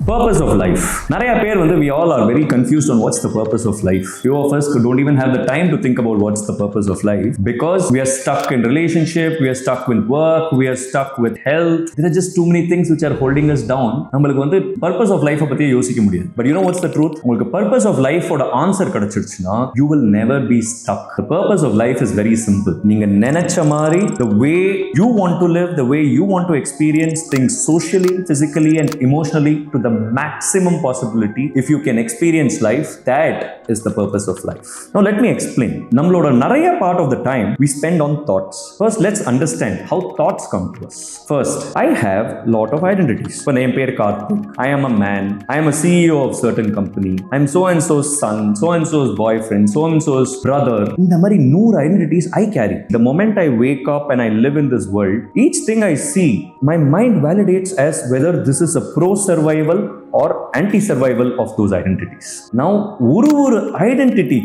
Purpose of life. நிறைய பேர் we all are very confused on what's the purpose of life. Few of us don't even have the time to think about what's the purpose of life because we are stuck in relationship, we are stuck with work, we are stuck with health. There are just too many things which are holding us down. நம்மளுக்கு purpose of life பத்தி யோசிக்க முடியாது. But you know what's the truth? உங்களுக்கு purpose of life ஓட answer கிடைச்சிருச்சுனா you will never be stuck. The purpose of life is very simple. நீங்க நினைச்ச மாதிரி the way you want to live, the way you want to experience things socially, physically and emotionally to the maximum possibility. If you can experience life, that is the purpose of life. Now let me explain. நம்மளோட நிறைய part of the time we spend on thoughts. First let's understand how thoughts come to us. First, I have lot of identities. For name பேர் Karthik. I am a man. I am a CEO of certain company. I am so and so's son, so and so's boyfriend, so and so's brother. இந்த மாதிரி 100 identities I carry. The moment I wake up and I live in this world, each thing I see, my mind validates as whether this is a pro survival or anti-survival of those identities. Now, ஒரு identity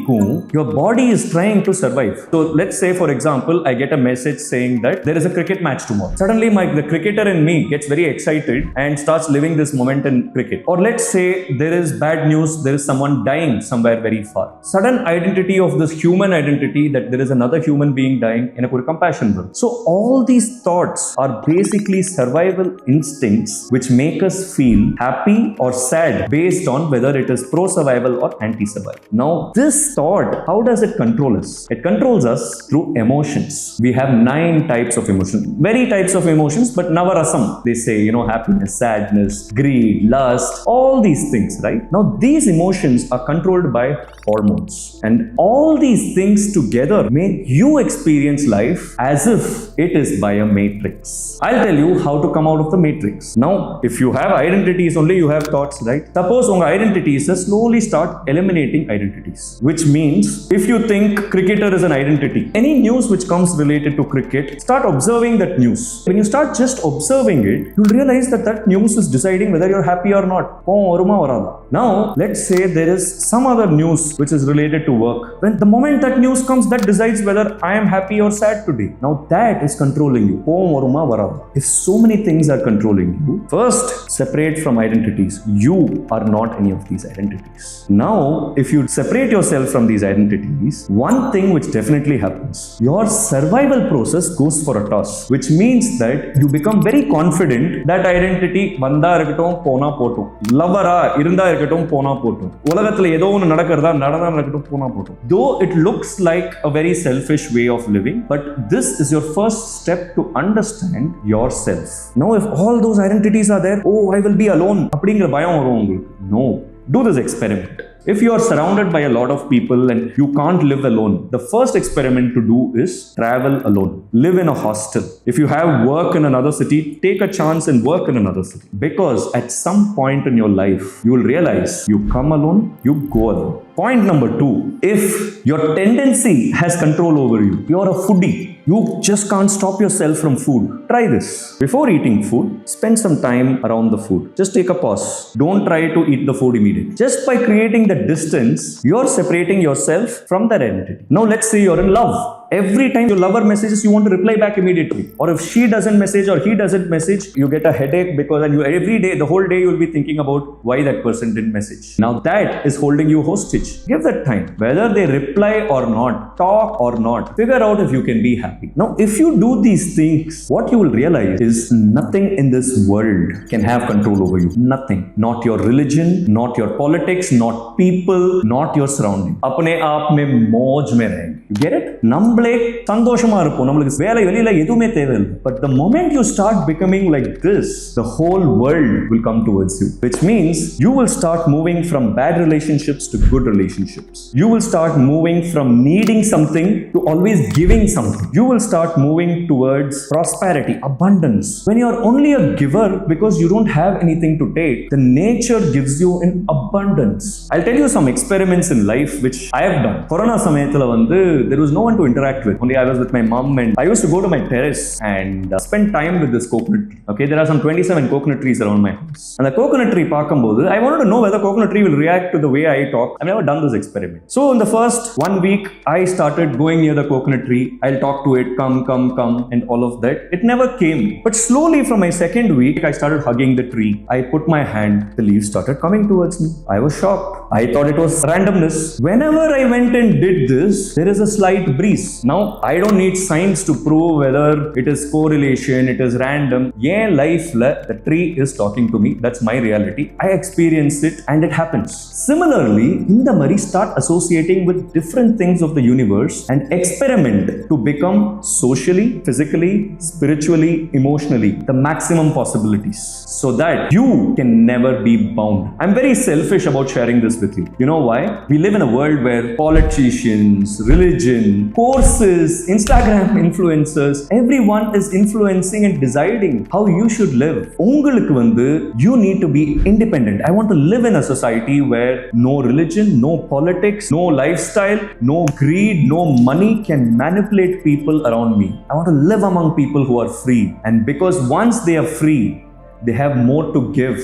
your body is trying to survive. So let's say for example, I get a message saying that there is a cricket match tomorrow. Suddenly the cricketer in me gets very excited and starts living this moment in cricket. Or let's say there is bad news, there is someone dying somewhere very far. Sudden identity of this human identity that there is another human being dying, enakku oru compassion varum. So all these thoughts are basically survival instincts which make us feel happy or sad based on whether it is pro-survival or anti-survival. Now, this thought, how does it control us? It controls us through emotions. We have 9 types of emotions. Very types of emotions, but navarasam. They say, happiness, sadness, greed, lust, all these things, right? Now, these emotions are controlled by hormones. And all these things together make you experience life as if it is by a matrix. I'll tell you how to come out of the matrix. Now, if you have identities only, you have thoughts, right? Suppose your identities slowly start eliminating identities, which means if you think cricketer is an identity, any news which comes related to cricket, start observing that news. When you start just observing it, you'll realize that news is deciding whether you're happy or not. Now, let's say there is some other news which is related to work. When the moment that news comes, that decides whether I am happy or sad today. Now, that is controlling you. If so many things are controlling you, first separate from identities. You are not any of these identities. Now, if you separate yourself from these identities, one thing which definitely happens, your survival process goes for a toss, which means that you become very confident that identity vanda irukattum pona pottum, lovera irunda irukattum pona pottum, ulagathila edho one nadakradha irukattum pona pottum. Though it looks like a very selfish way of living, but this is your first step to understand yourself. Now, if all those identities are there, oh, I will be alone, அப்படிங்கிற பயம் வரும் உங்களுக்கு. No, do this experiment. If you are surrounded by a lot of people and you can't live alone, the first experiment to do is travel alone. Live in a hostel. If you have work in another city, take a chance and work in another city. Because at some point in your life, you will realize you come alone, you go alone. Point number 2, if your tendency has control over you, you are a foodie, you just can't stop yourself from food, try this. Before eating food, spend some time around the food. Just take a pause. Don't try to eat the food immediately. Just by creating the distance, you're separating yourself from that entity. Now, let's say you're in love. Every time your lover messages, you want to reply back immediately. Or if she doesn't message or he doesn't message, you get a headache because every day, the whole day, you'll be thinking about why that person didn't message. Now that is holding you hostage. Give that time. Whether they reply or not, talk or not, figure out if you can be happy. Now, if you do these things, what you will realize is nothing in this world can have control over you. Nothing. Not your religion, not your politics, not people, not your surrounding. Apne aap mein moj mein rahenge. You get it? நம்மளே சந்தோஷமா இருப்போம், நம்மளுக்கு வேலை வெளியில எதுவுமே தேவையில்லை. But the moment you start becoming like this, the whole world will come towards you, which means you will start moving from bad relationships to good relationships. You will start moving from needing something to always giving something. You will start moving towards prosperity, abundance. When you are only a giver because you don't have anything to take, the nature gives you in abundance. I'll tell you some experiments in life which I have done. Corona சமயத்துல there was no one to interact interact with. Only I was with my mom, and I used to go to my terrace and spend time with this coconut tree. Okay, there are some 27 coconut trees around my house. And the coconut tree பார்க்கும்போது, I wanted to know whether coconut tree will react to the way I talk. I've never done this experiment. So in the first 1 week, I started going near the coconut tree. I'll talk to it, come, and all of that. It never came. But slowly from my second week, I started hugging the tree. I put my hand, the leaves started coming towards me. I was shocked. I thought it was randomness. Whenever I went and did this, there is a slight breeze. Now, I don't need science to prove whether it is correlation, it is random. Yeah, life, the tree is talking to me. That's my reality. I experience it and it happens. Similarly, in the Mari, start associating with different things of the universe and experiment to become socially, physically, spiritually, emotionally, the maximum possibilities, so that you can never be bound. I'm very selfish about sharing this with you. You know why? We live in a world where politicians, religion, courses, Instagram influencers, everyone is influencing and deciding how you should live. உங்களுக்கு வந்து, you need to be independent. I want to live in a society where no religion, no politics, no lifestyle, no greed, no money can manipulate people around me. I want to live among people who are free. And because once they are free, they have more to give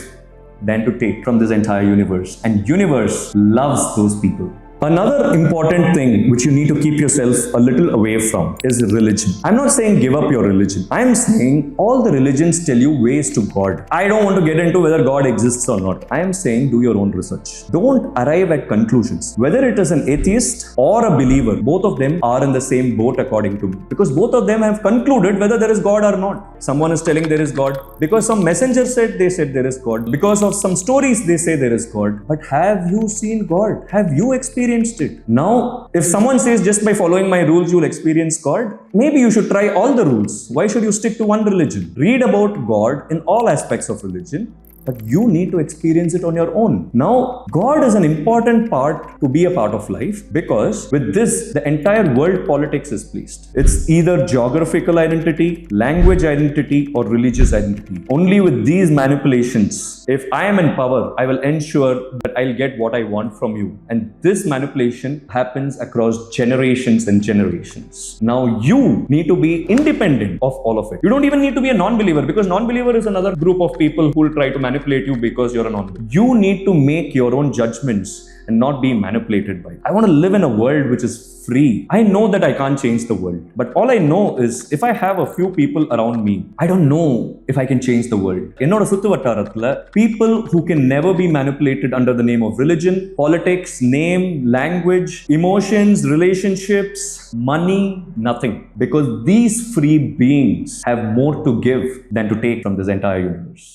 than to take from this entire universe. And universe loves those people. Another important thing which you need to keep yourself a little away from is religion. I'm not saying give up your religion. I'm saying all the religions tell you ways to God. I don't want to get into whether God exists or not. I am saying do your own research. Don't arrive at conclusions. Whether it is an atheist or a believer, both of them are in the same boat according to me. Because both of them have concluded whether there is God or not. Someone is telling there is God because some messenger said they said there is God. Because of some stories they say there is God. But have you seen God? Have you experienced it? Now, if someone says just by following my rules you'll experience God, maybe you should try all the rules. Why should you stick to one religion? Read about God in all aspects of religion, but you need to experience it on your own. Now, God is an important part to be a part of life, because with this, the entire world politics is placed. It's either geographical identity, language identity, or religious identity. Only with these manipulations, if I am in power, I will ensure that I'll get what I want from you. And this manipulation happens across generations and generations. Now, you need to be independent of all of it. You don't even need to be a non-believer, because non-believer is another group of people who will try to manipulate you because you're a non-believer. You need to make your own judgments and not be manipulated by it. I want to live in a world which is free. I know that I can't change the world, but all I know is if I have a few people around me, I don't know if I can change the world. என்னோட சுத்து வட்டாரத்துல people who can never be manipulated under the name of religion, politics, name, language, emotions, relationships, money, nothing. Because these free beings have more to give than to take from this entire universe.